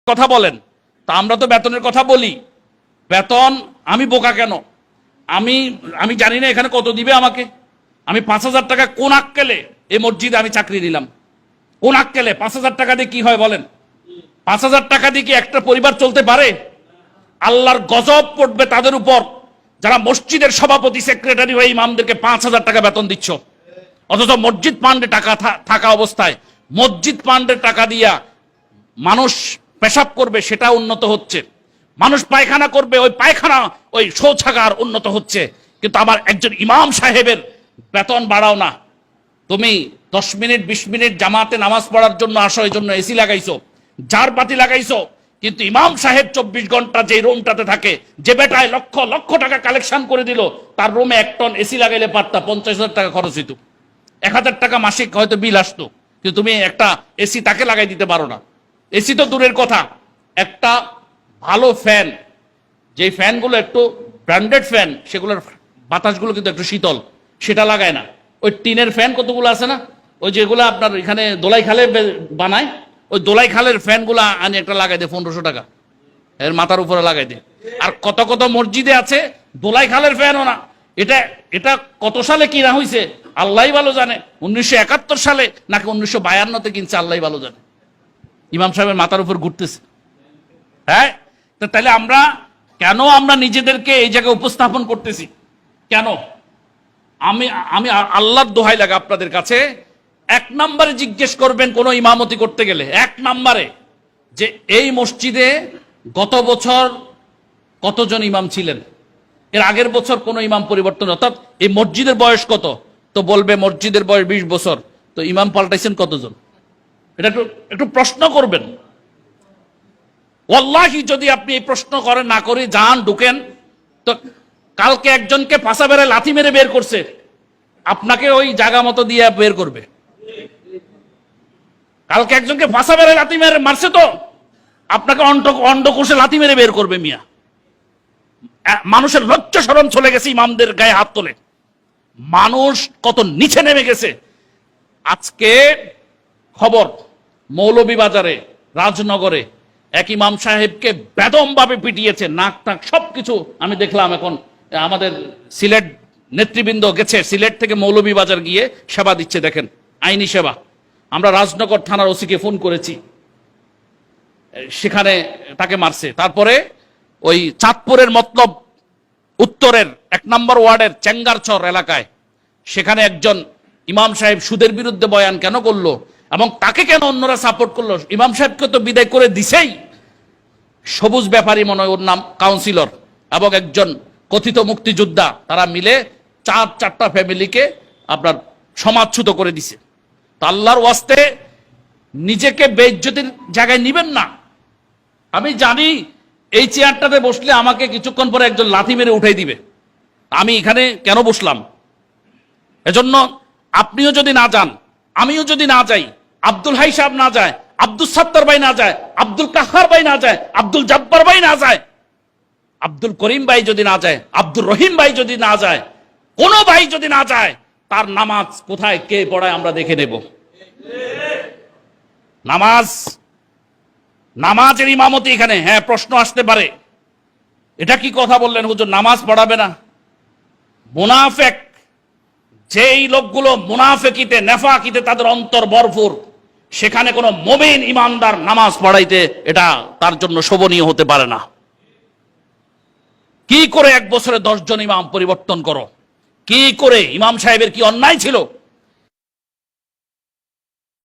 কথা বলেন। তা আমরা তো বেতনের কথা বলি, বেতন আমি বোকা কেন? আমি জানি না এখানে কত দিবে আমাকে। আমি 5,000 টাকা কোন আক্কেলে এই মসজিদে আমি চাকরি নিলাম? কোন আক্কেলে 5,000 টাকা দিয়ে কি হয় বলেন? 5,000 টাকা দিয়ে কি একটা পরিবার চলতে পারে? আল্লাহর গজব পড়বে তাদের উপর যারা মসজিদের সভাপতি সেক্রেটারি হয়ে ইমামদেরকে 5,000 টাকা বেতন দিচ্ছ, অথচ মসজিদ ফান্ডে টাকা থাকা অবস্থায় মসজিদ ফান্ডের টাকা দিয়া মানুষ পেশাব করবে সেটা উন্নত হচ্ছে, মানুষ পায়খানা করবে ওই পায়খানা ওই শৌচাগার উন্নত হচ্ছে, কিন্তু আমার একজন ইমাম সাহেবের বেতন বাড়াও না। তুমি 10 মিনিট 20 মিনিট জামাতে নামাজ পড়ার জন্য আসো, এই জন্য এসি লাগাইছো, জার বাতি লাগাইছো, কিন্তু ইমাম সাহেব 24 ঘন্টা যে রুমটাতে থাকে, যে বেটায় লক্ষ লক্ষ টাকা কালেকশন করে দিল, তার রুমে 1 টন এসি লাগাইলে পারতা 50,000 টাকা খরচ হইতো, 1,000 টাকা মাসিক হয়তো বিল আসতো, কিন্তু তুমি একটা এসি তাকে লাগাই দিতে পারো না। এসি তো দূরের কথা, একটা ভালো ফ্যান, যে ফ্যানগুলো একটু ব্র্যান্ডেড ফ্যান, সেগুলোর বাতাসগুলো কিন্তু একটু শীতল, সেটা লাগায় না। ওই টিনের ফ্যান কতগুলো আছে না, ওই যেগুলো আপনার এখানে দোলাই খালে বানায়, ওই দোলাই খালের ফ্যানগুলো আনি একটা লাগাই দেয় 1500 টাকা, এর মাথার উপরে লাগাই দেয়। আর কত কত মসজিদে আছে দোলাই খালের ফ্যানও না। এটা এটা কত সালে কিনা হয়েছে আল্লাহই ভালো জানে, 1971 সালে নাকি 1952-তে কিনছে আল্লাহই ভালো জানে। ইমাম সাহেবের মাথার উপর ঘুরতেছে। হ্যাঁ, তাহলে আমরা নিজেদেরকে এই জায়গায় উপস্থাপন করতেছি কেন? আমি আল্লাহর দোহাই লাগে আপনাদের কাছে, 1 নম্বরে জিজ্ঞেস করবেন কোন ইমামতি করতে গেলে, 1 নম্বরে যে এই মসজিদে গত বছর কতজন ইমাম ছিলেন, এর আগের বছর কোন ইমাম পরিবর্তন, অর্থাৎ এই মসজিদের বয়স কত, তো বলবে মসজিদের বয়স 20 বছর, তো ইমাম পাল্টাইছেন কতজন? এটা একটু প্রশ্ন করবেন। ওয়াল্লাহি যদি আপনি এই প্রশ্ন করেন না করে যান ঢুকেন, তো কালকে একজনকে পাশা বেড়ে লাথি মেরে বের করছে, আপনাকে ওই জায়গা মতো দিয়ে বের করবে। কালকে একজনকে ফাঁসা বেড়ে লাথি মেরে মারছে, তো আপনাকে অন্ডকোষে লাথি মেরে বের করবে। মিয়া, মানুষের লজ্জা শরম চলে গেছে ইমামদের গায়ে হাত তোলে, মানুষ কত নিচে নেমে গেছে। আজকে খবর মৌলভীবাজারে রাজনগরে এক ইমাম সাহেবকে বেদম ভাবে পিটিয়েছে, নাক টাক সবকিছু আমি দেখলাম। এখন আমাদের সিলেট নেতৃবৃন্দ গেছে, সিলেট থেকে মৌলভীবাজার গিয়ে সেবা দিচ্ছে, দেখেন আইনি সেবা। আমরা রাজনগর থানার ওসিকে ফোন করেছি, সেখানে তাকে মারছে। তারপরে ওই চাঁদপুরের মতলব উত্তরের 1 নম্বর ওয়ার্ডের চেঙ্গারচর এলাকায়, সেখানে একজন ইমাম সাহেব সুদের বিরুদ্ধে বয়ান কেন করলো এবং তাকে কেন অন্যরা সাপোর্ট করলো? ইমাম সাহেবকে তো বিদায় করে দিছেই। সবুজ ব্যাপারী মনে হয় ওর নাম, কাউন্সিলর, এবং একজন কথিত মুক্তিযোদ্ধা, তারা মিলে 4টা ফ্যামিলিকে আপনার সমাজচ্যুত করে দিছে। তো আল্লাহর ওয়াস্তে নিজেকে বেইজ্জতির জায়গায় নিবেন না। আমি জানি এই চেয়ারটাতে বসলে আমাকে কিছুক্ষণ পরে একজন লাথি মেরে উঠাই দিবে, আমি এখানে কেন বসলাম? এজন্য আপনিও যদি না যান, আমিও যদি না যাই, আব্দুল হাই সাহেব না যায়, আব্দুল সাত্তার ভাই না যায়, আব্দুল কাহার ভাই না যায়, আব্দুল জব্বার ভাই না যায়, আব্দুল করিম ভাই যদি না যায়, আব্দুল রহিম ভাই যদি না যায়, কোন ভাই যদি না যায়, তার নামাজ কোথায় কে পড়ায় আমরা দেখে নেব। নামাজের ইমামতি এখানে, হ্যাঁ প্রশ্ন আসতে পারে, এটা কি কথা বললেন হুজুর, নামাজ পড়াবে না? মুনাফেক, যেই লোকগুলো মুনাফেকিতে নেফাকিতে তাদের অন্তর ভরপুর, সেখানে কোনো মুমিন ইমানদার নামাজ পড়াইতে এটা তার জন্য শোভনীয় হতে পারে না। কি করে 1 বছরে 10 জন ইমাম পরিবর্তন করো? কি করে? ইমাম সাহেবের কি অন্যায় ছিল?